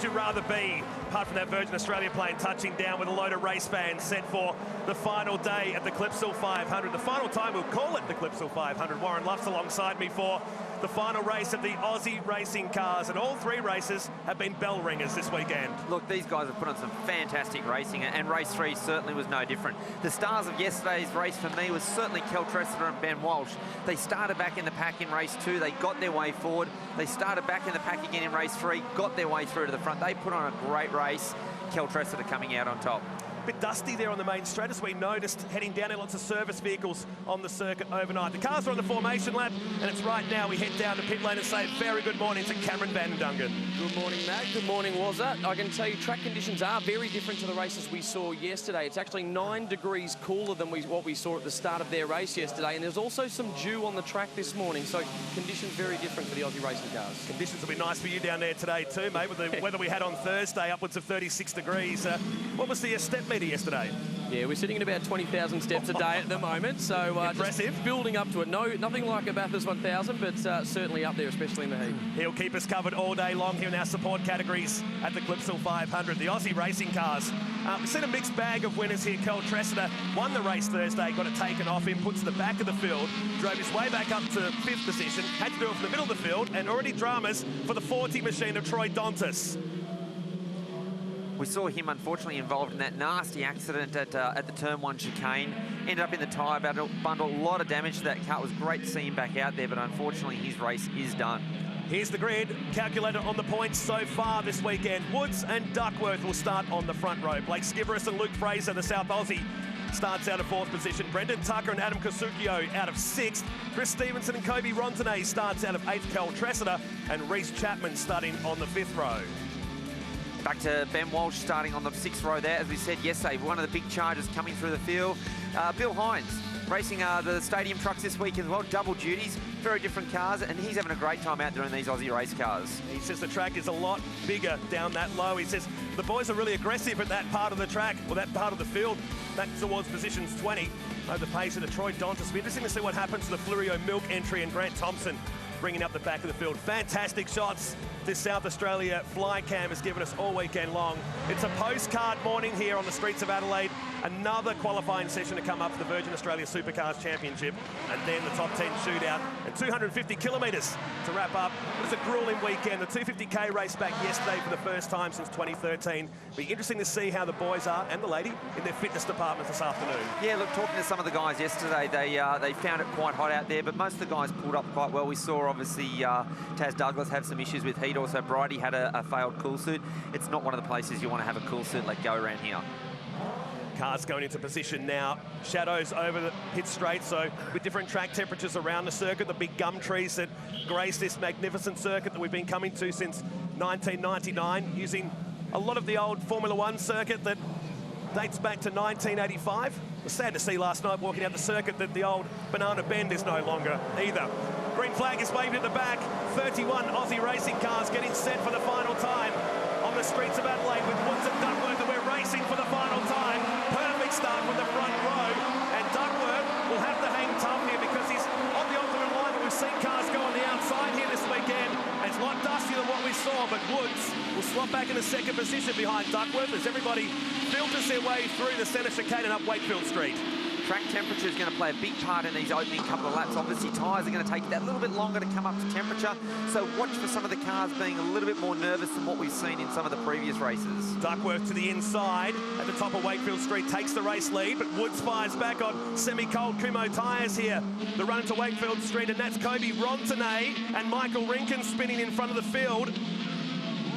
you rather be, apart from that Virgin Australia plane touching down with a load of race fans set for the final day at the Clipsal 500. The final time, we'll call it the Clipsal 500. Warren Luff's alongside me for the final race of the Aussie racing cars, and all three races have been bell ringers this weekend. Look, these guys have put on some fantastic racing, and race 3 certainly was no different. The stars of yesterday's race for me was certainly Kel Tressler and Ben Walsh. They started back in the pack in race 2, they got their way forward. They started back in the pack again in race 3, got their way through to the front. They put on a great race. Kel Tressler coming out on top. Bit dusty there on the main straight, as we noticed heading down there. Lots of service vehicles on the circuit overnight. The cars are on the formation lap, and it's right now we head down to pit lane and say very good morning to Cameron Van Dungen. Good morning, Matt. Good morning, Wazza. I can tell you track conditions are very different to the races we saw yesterday. It's actually 9 degrees cooler than what we saw at the start of their race yesterday, and there's also some dew on the track this morning, so conditions very different for the Aussie racing cars. Conditions will be nice for you down there today too, mate, with the weather we had on Thursday, upwards of 36 degrees. What was the step meter yesterday? Yeah, we're sitting at about 20,000 steps a day at the moment, so impressive. Just building up to it. No, nothing like a Bathurst 1000, but certainly up there, especially in the heat. He'll keep us covered all day long here in our support categories at the Clipsal 500. The Aussie racing cars. We've seen a mixed bag of winners here. Kel Tressler won the race Thursday, got it taken off him, puts the back of the field, drove his way back up to 5th position, had to do it from the middle of the field, and already dramas for the 40 machine of Troy Dontas. We saw him, unfortunately, involved in that nasty accident at the Turn 1 chicane. Ended up in the tyre bundle. A lot of damage to that car. It was great to see him back out there, but unfortunately, his race is done. Here's the grid, calculated on the points so far this weekend. Woods and Duckworth will start on the front row. Blake Skiveris and Luke Fraser, the South Aussie, starts out of 4th position. Brendan Tucker and Adam Kosukio out of 6th. Chris Stevenson and Kobe Rontanay starts out of 8th. Kel Tressler and Reece Chapman starting on the 5th row. Back to Ben Walsh starting on the 6th row there. As we said yesterday, one of the big chargers coming through the field. Bill Hines racing the stadium trucks this week as well. Double duties, very different cars, and he's having a great time out there in these Aussie race cars. He says the track is a lot bigger down that low. He says the boys are really aggressive at that part of the track, or that part of the field, back towards positions 20. Over the pace of the Troy Dontas. It'll be interesting to see what happens to the Flurio Milk entry and Grant Thompson bringing up the back of the field. Fantastic shots this South Australia fly cam has given us all weekend long. It's a postcard morning here on the streets of Adelaide. Another qualifying session to come up for the Virgin Australia Supercars Championship, and then the top 10 shootout and 250 kilometres to wrap up. It was a grueling weekend. The 250k race back yesterday for the first time since 2013. Be interesting to see how the boys are, and the lady, in their fitness departments this afternoon. Yeah, look, talking to some of the guys yesterday, they found it quite hot out there, but most of the guys pulled up quite well. We saw, obviously, Taz Douglas have some issues with heat. Also, Bridie had a failed cool suit. It's not one of the places you want to have a cool suit let go around here. Cars going into position now. Shadows over the pit straight, so with different track temperatures around the circuit, the big gum trees that grace this magnificent circuit that we've been coming to since 1999, using a lot of the old Formula One circuit that dates back to 1985. It was sad to see last night walking out the circuit that the old Banana Bend is no longer either. Green flag is waved at the back. 31 Aussie racing cars getting set for the final time on the streets of Adelaide with Woods and Duckworth, and we're racing for the final time. Perfect start from the front row, and Duckworth will have to hang tough here because he's on the ultimate line, but we've seen cars go on the outside here this weekend. And it's a lot dustier than what we saw, but Woods will slot back in the 2nd position behind Duckworth as everybody filters their way through the centre chicane and up Wakefield Street. Track temperature is going to play a big part in these opening couple of laps. Obviously, tyres are going to take that little bit longer to come up to temperature. So watch for some of the cars being a little bit more nervous than what we've seen in some of the previous races. Duckworth to the inside at the top of Wakefield Street takes the race lead, but Woods fires back on semi-cold Kumo tyres here. The run into Wakefield Street, and that's Kobe Rontanay and Michael Rinkin spinning in front of the field.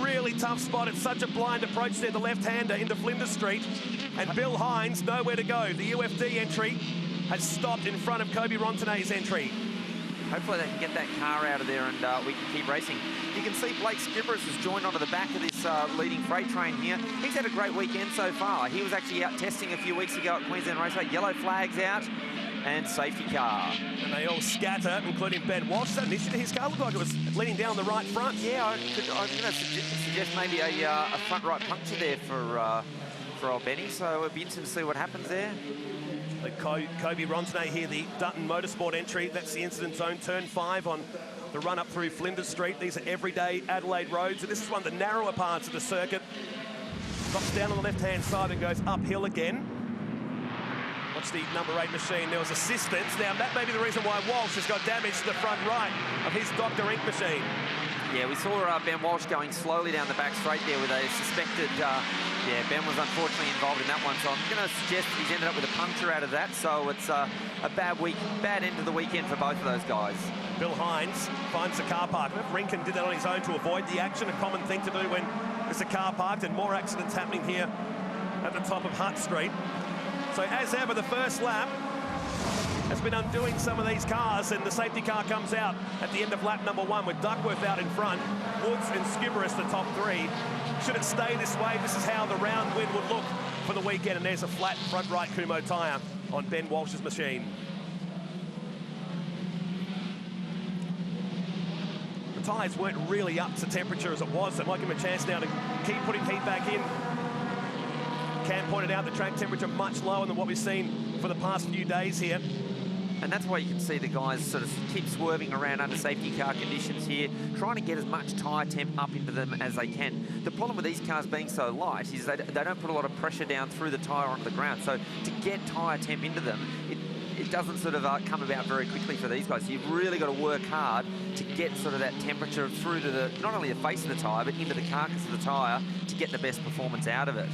Really tough spot. It's such a blind approach there, the left-hander into Flinders Street. And Bill Hines, nowhere to go. The UFD entry has stopped in front of Kobe Rontanay's entry. Hopefully they can get that car out of there and we can keep racing. You can see Blake Skiveris has joined onto the back of this leading freight train here. He's had a great weekend so far. He was actually out testing a few weeks ago at Queensland Raceway. Yellow flags out and safety car. And they all scatter, including Ben Walsh. Is that an issue to his car? Looked like it was leaning down the right front. Yeah, I was going to suggest maybe a front right puncture there for old Benny. So it'll be interesting to see what happens there. Kobe Rontanay here, the Dutton Motorsport entry. That's the incident zone, turn 5 on the run up through Flinders Street. These are everyday Adelaide roads, and this is one of the narrower parts of the circuit. Drops down on the left-hand side and goes uphill again. Watch the number 8 machine. There was assistance. Now, that may be the reason why Walsh has got damage to the front right of his Dr. Ink machine. Yeah, we saw Ben Walsh going slowly down the back straight there with a suspected... yeah, Ben was unfortunately involved in that one, so I'm going to suggest he's ended up with a puncture out of that, so it's a bad end of the weekend for both of those guys. Bill Hines finds the car park. Rinkin did that on his own to avoid the action, a common thing to do when there's a car parked, and more accidents happening here at the top of Hutt Street. So as ever, the first lap has been undoing some of these cars, and the safety car comes out at the end of lap number 1 with Duckworth out in front, Woods and Skibberus the top 3. Should it stay this way, this is how the round win would look for the weekend, and there's a flat front right Kumho tyre on Ben Walsh's machine. The tyres weren't really up to temperature as it was, so it might give him a chance now to keep putting heat back in. Cam pointed out the track temperature much lower than what we've seen for the past few days here. And that's why you can see the guys sort of keep swerving around under safety car conditions here, trying to get as much tyre temp up into them as they can. The problem with these cars being so light is they don't put a lot of pressure down through the tyre onto the ground. So to get tyre temp into them, it doesn't sort of come about very quickly for these guys. So you've really got to work hard to get sort of that temperature through to the, not only the face of the tyre, but into the carcass of the tyre to get the best performance out of it.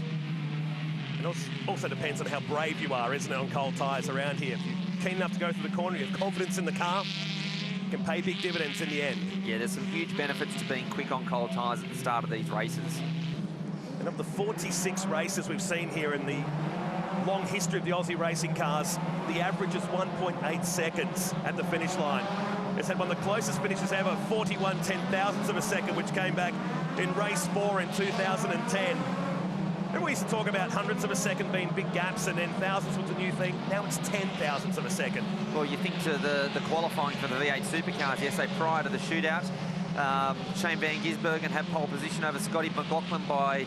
It also depends on how brave you are, isn't it, on cold tyres around here. If you're keen enough to go through the corner, you have confidence in the car, it can pay big dividends in the end. Yeah, there's some huge benefits to being quick on cold tyres at the start of these races. And of the 46 races we've seen here in the long history of the Aussie racing cars, the average is 1.8 seconds at the finish line. It's had one of the closest finishes ever, 41 ten-thousandths of a second, which came back in race 4 in 2010. Remember we used to talk about hundredths of a second being big gaps, and then thousandths was a new thing. Now it's 10,000ths of a second. Well, you think to the qualifying for the V8 supercars yesterday prior to the shootout, Shane Van Gisbergen had pole position over Scotty McLaughlin by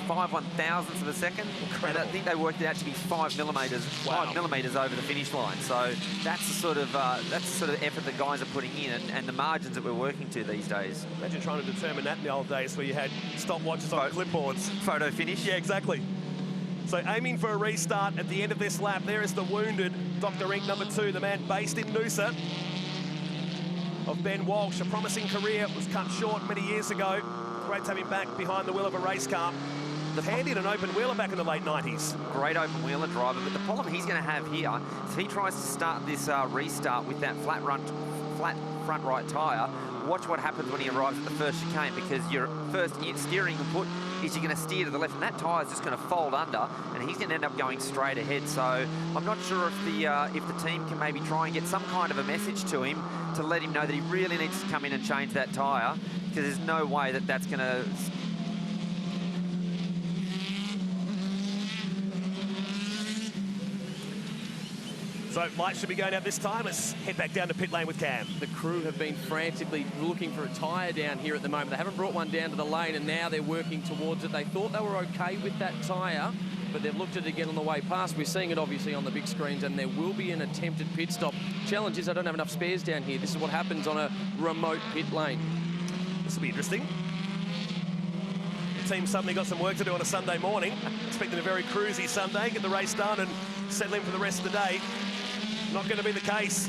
5 1,000ths of a second. Incredible. And I think they worked it out to be 5 millimetres, wow. 5 millimetres over the finish line. So that's the sort of effort that guys are putting in, and the margins that we're working to these days. Imagine trying to determine that in the old days where you had stopwatches on clipboards. Photo finish. Yeah, exactly. So aiming for a restart at the end of this lap. There is the wounded Dr. Ink number 2, the man based in Noosa, of Ben Walsh. A promising career was cut short many years ago. Great to have him back behind the wheel of a race car. Handy and an open wheeler back in the late 90s. Great open wheeler driver, but the problem he's going to have here is he tries to start this restart with that flat front right tyre. Watch what happens when he arrives at the first chicane, because your first steering input is you're going to steer to the left, and that tyre is just going to fold under, and he's going to end up going straight ahead. So I'm not sure if the team can maybe try and get some kind of a message to him to let him know that he really needs to come in and change that tyre, because there's no way that that's going to... So lights should be going out this time. Let's head back down to pit lane with Cam. The crew have been frantically looking for a tyre down here at the moment. They haven't brought one down to the lane, and now they're working towards it. They thought they were okay with that tyre, but they've looked at it again on the way past. We're seeing it obviously on the big screens, and there will be an attempted pit stop. Challenge is I don't have enough spares down here. This is what happens on a remote pit lane. This will be interesting. The team suddenly got some work to do on a Sunday morning. Expecting a very cruisy Sunday, get the race done and settle in for the rest of the day. Not going to be the case.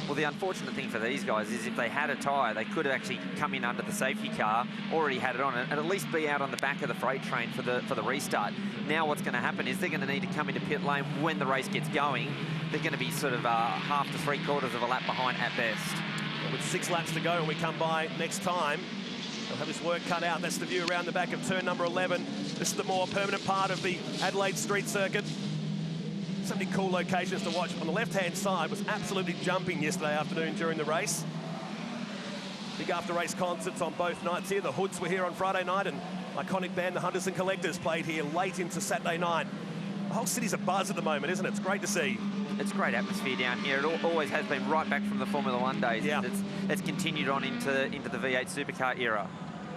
Well, the unfortunate thing for these guys is if they had a tyre, they could have actually come in under the safety car, already had it on, and at least be out on the back of the freight train for the restart. Now what's going to happen is they're going to need to come into pit lane when the race gets going. They're going to be sort of half to 3/4 of a lap behind at best. With 6 laps to go when we come by next time, they'll have this work cut out. That's the view around the back of turn number 11. This is the more permanent part of the Adelaide street circuit. So many cool locations to watch. On the left-hand side was absolutely jumping yesterday afternoon during the race. Big after-race concerts on both nights here. The Hoods were here on Friday night, and iconic band, the Hunters and Collectors, played here late into Saturday night. The whole city's abuzz at the moment, isn't it? It's great to see. It's a great atmosphere down here. It always has been, right back from the Formula 1 days. Yeah. It's continued on into the V8 supercar era.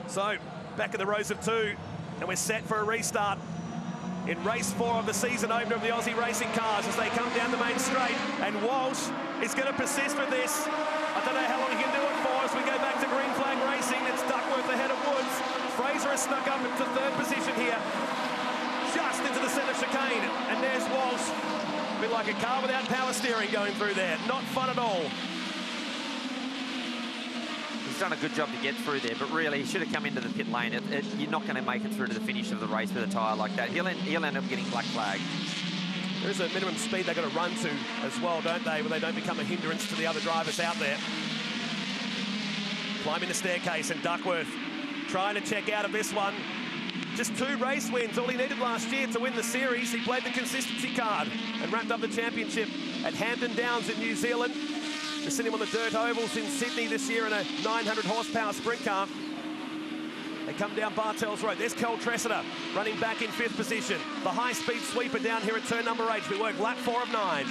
So, back in the rows of 2, and we're set for a restart in race 4 of the season opener of the Aussie racing cars as they come down the main straight. And Walsh is going to persist with this. I don't know how long he can do it racing. It's Duckworth ahead of Woods. Fraser has snuck up into third position here, just into the centre chicane. And there's Walsh. A bit like a car without power steering going through there. Not fun at all. He's done a good job to get through there, but really he should have come into the pit lane. You're not going to make it through to the finish of the race with a tyre like that. He'll end up getting black flag. There is a minimum speed they've got to run to as well, don't they, where they don't become a hindrance to the other drivers out there. Climbing the staircase, and Duckworth trying to check out of this one. Just 2 race wins, all he needed last year to win the series. He played the consistency card and wrapped up the championship at Hampton Downs in New Zealand. We've seen him on the dirt ovals in Sydney this year in a 900 horsepower sprint car. They come down Bartels Road. There's Kel Tressiter running back in 5th position. The high-speed sweeper down here at turn number 8. We work lap 4 of 9.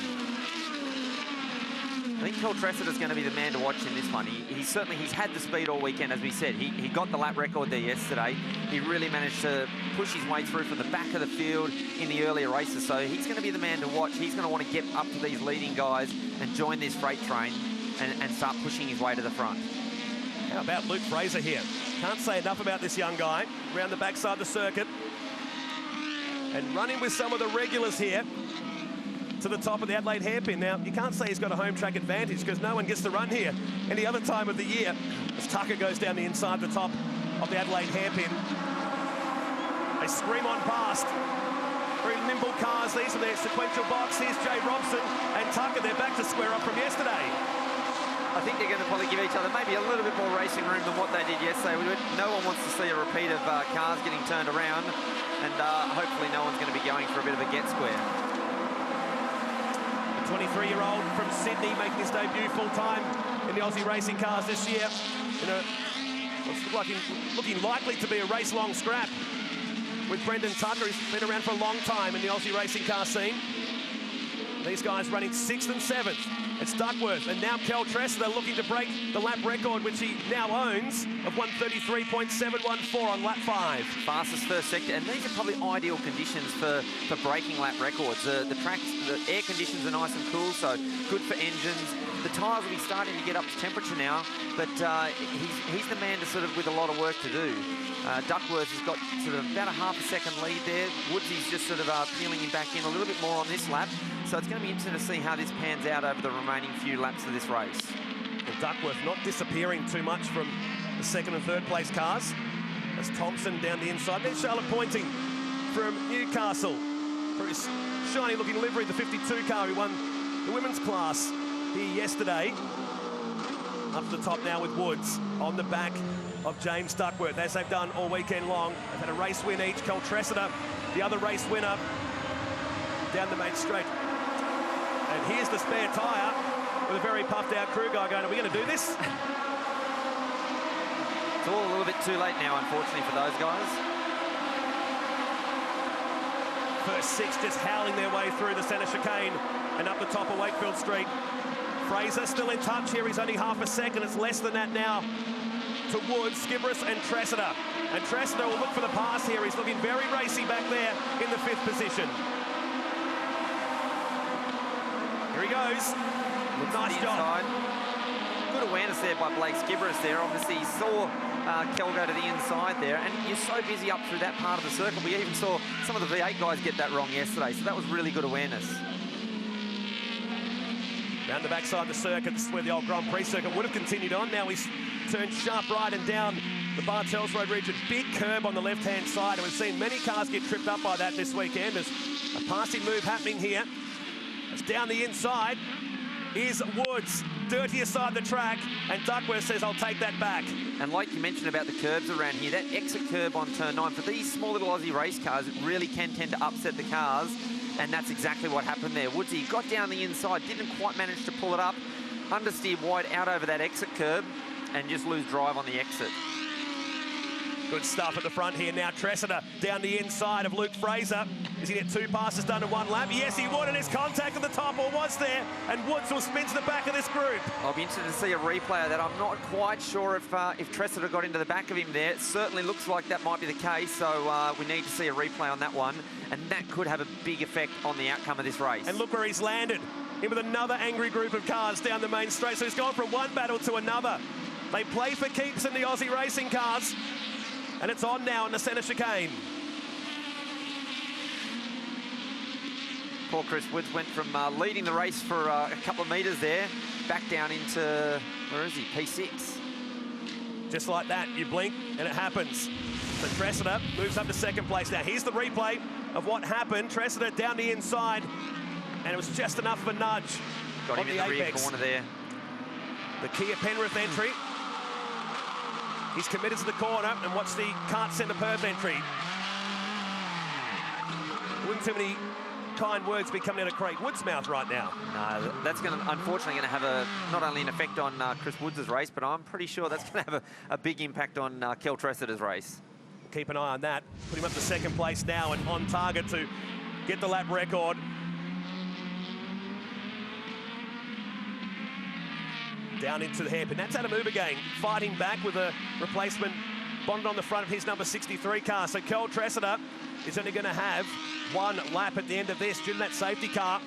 I think Kel Tressiter's going to be the man to watch in this one. He's had the speed all weekend, as we said. He got the lap record there yesterday. He really managed to push his way through from the back of the field in the earlier races. So he's going to be the man to watch. He's going to want to get up to these leading guys and join this freight train and start pushing his way to the front. How about Luke Fraser here? Can't say enough about this young guy. Around the backside of the circuit. And running with some of the regulars here to the top of the Adelaide hairpin. Now, you can't say he's got a home track advantage because no one gets to run here any other time of the year as Tucker goes down the inside the top of the Adelaide hairpin. They scream on past. Very nimble cars, these are their sequential box. Here's Jay Robson and Tucker. They're back to square up from yesterday. I think they're going to probably give each other maybe a little bit more racing room than what they did yesterday. No one wants to see a repeat of cars getting turned around, and hopefully no one's going to be going for a bit of a get square. A 23-year-old from Sydney making his debut full-time in the Aussie racing cars this year. What's looking likely to be a race-long scrap with Brendan Tucker. He's been around for a long time in the Aussie racing car scene. These guys running 6th and 7th. It's Duckworth and now Kel Tressiter looking to break the lap record, which he now owns, of 1:33.714 on lap 5. Fastest first sector, and these are probably ideal conditions for breaking lap records. The air conditions are nice and cool, so good for engines. The tyres will be starting to get up to temperature now, but he's the man to sort of with a lot of work to do. Duckworth has got sort of about a half a second lead there. Woodsy's just sort of peeling him back in a little bit more on this lap. So it's going to be interesting to see how this pans out over the remaining few laps of this race. Well, Duckworth not disappearing too much from the 2nd and 3rd place cars. That's Thompson down the inside. There's Charlotte Pointing from Newcastle for his shiny looking livery, the 52 car who won the women's class here yesterday. Up to the top now with Woods on the back of James Duckworth, as they've done all weekend long. They've had a race win each. Kel Tressiter, the other race winner, down the main straight. And here's the spare tyre with a very puffed out crew guy going, are we going to do this? It's all a little bit too late now, unfortunately, for those guys. First 6 just howling their way through the centre chicane and up the top of Wakefield Street. Fraser still in touch here. He's only half a second. It's less than that now to Woods, Skibberus and Tressiter. And Tressiter will look for the pass here. He's looking very racy back there in the 5th position. Here he goes. Nice job. Good awareness there by Blake Skibberus there. Obviously, he saw Kel go to the inside there, and you're so busy up through that part of the circle. We even saw some of the V8 guys get that wrong yesterday, so that was really good awareness. Down the backside of the circuit, this is where the old Grand Prix circuit would have continued on. Now he's turned sharp right and down the Bartels Road region. Big curb on the left-hand side, and we've seen many cars get tripped up by that this weekend. There's a passing move happening here. It's down the inside is Woods, dirtier side of the track, and Duckworth says, I'll take that back. And like you mentioned about the curbs around here, that exit curb on turn 9, for these small little Aussie race cars, it really can tend to upset the cars, and that's exactly what happened there. Woodsy got down the inside, didn't quite manage to pull it up, understeered wide out over that exit curb, and just lose drive on the exit. Good stuff at the front here now. Tressiter down the inside of Luke Fraser. Is he get 2 passes done in 1 lap? Yes, he would, and his contact at the top, or was there, and Woods will spin to the back of this group. I'll be interested to see a replay of that. I'm not quite sure if Tressiter got into the back of him there. It certainly looks like that might be the case, so we need to see a replay on that one, and that could have a big effect on the outcome of this race. And look where he's landed, in with another angry group of cars down the main straight. So he's gone from one battle to another. They play for keeps in the Aussie racing cars. And it's on now in the centre chicane. Poor Chris Woods went from leading the race for a couple of metres there, back down into, where is he, P6. Just like that, you blink and it happens. So Tressida moves up to second place now. Here's the replay of what happened. Tressida down the inside, and it was just enough of a nudge. Got him in the rear corner there. The Kia Penrith entry. He's committed to the corner, and watch the Kart Centre Perth entry. Wouldn't too many kind words be coming out of Craig Wood's mouth right now. No, that's unfortunately going to have not only an effect on Chris Woods' race, but I'm pretty sure that's going to have a big impact on Kel Tressida's race. Keep an eye on that. Put him up to second place now and on target to get the lap record. Down into the hairpin. That's Adam Ubergang fighting back with a replacement bonded on the front of his number 63 car. So Kel Tressida is only going to have one lap at the end of this due to that safety car.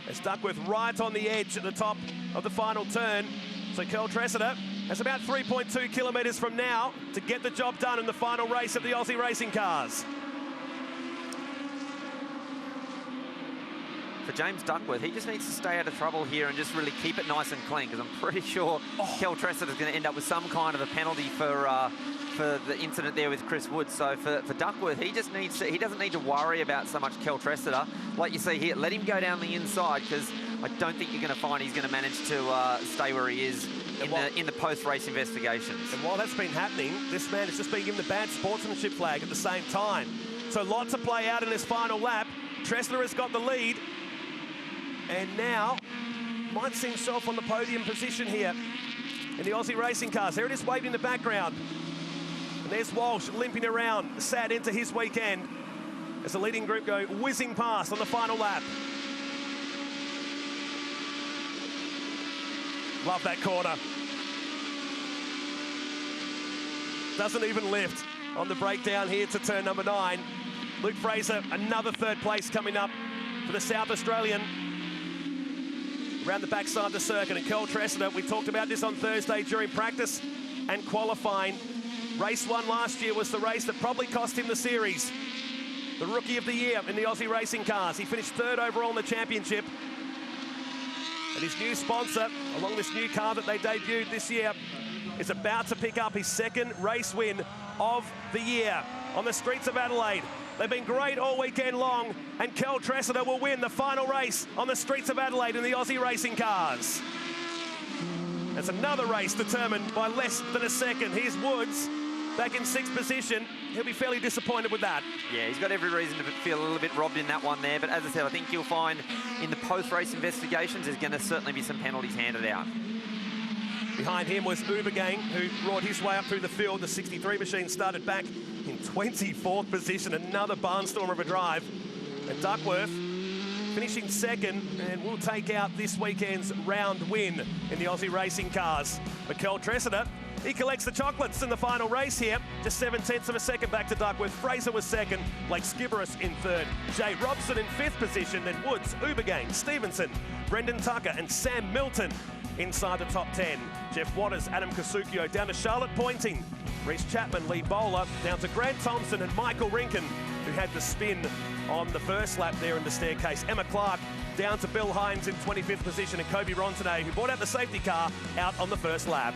It's Duckworth right on the edge at the top of the final turn. So Kel Tressida has about 3.2 kilometres from now to get the job done in the final race of the Aussie racing cars. For James Duckworth, he just needs to stay out of trouble here and just really keep it nice and clean, because I'm pretty sure Kel Tressida is going to end up with some kind of a penalty for the incident there with Chris Woods. So for Duckworth, he doesn't need to worry about so much Kel Tressida. Like you see here, let him go down the inside, because I don't think you're going to find he's going to manage to stay where he is in the post-race investigations. And while that's been happening, this man has just been given the bad sportsmanship flag at the same time. So lots to play out in this final lap. Tressida has got the lead. And now, might see himself on the podium position here in the Aussie racing cars. There it is waving in the background. And there's Walsh limping around, sad into his weekend as the leading group go whizzing past on the final lap. Love that corner. Doesn't even lift on the breakdown here to turn number 9. Luke Fraser, another third place coming up for the South Australian. Around the backside of the circuit, and Kel Tressida, we talked about this on Thursday during practice and qualifying. Race 1 last year was the race that probably cost him the series. The Rookie of the Year in the Aussie racing cars. He finished 3rd overall in the championship. And his new sponsor, along this new car that they debuted this year, is about to pick up his 2nd race win of the year on the streets of Adelaide. They've been great all weekend long, and Kel Tressida will win the final race on the streets of Adelaide in the Aussie racing cars. That's another race determined by less than a second. Here's Woods back in 6th position. He'll be fairly disappointed with that. Yeah, he's got every reason to feel a little bit robbed in that one there. But as I said, I think you'll find in the post-race investigations, there's going to certainly be some penalties handed out. Behind him was Ubergang, who roared his way up through the field. The 63 machine started back in 24th position, another barnstormer of a drive. And Duckworth finishing 2nd, and will take out this weekend's round win in the Aussie racing cars. But Kel Tressida, he collects the chocolates in the final race here. Just 7/10 of a second back to Duckworth. Fraser was 2nd, Blake Skibberus in 3rd. Jay Robson in 5th position, then Woods, Ubergang, Stevenson, Brendan Tucker and Sam Milton inside the top 10. Jeff Waters, Adam Kosukio down to Charlotte Pointing. Reece Chapman, Lee Bowler, down to Grant Thompson and Michael Rinken, who had the spin on the first lap there in the staircase. Emma Clark down to Bill Hines in 25th position, and Kobe Rontonet, who brought out the safety car, out on the first lap.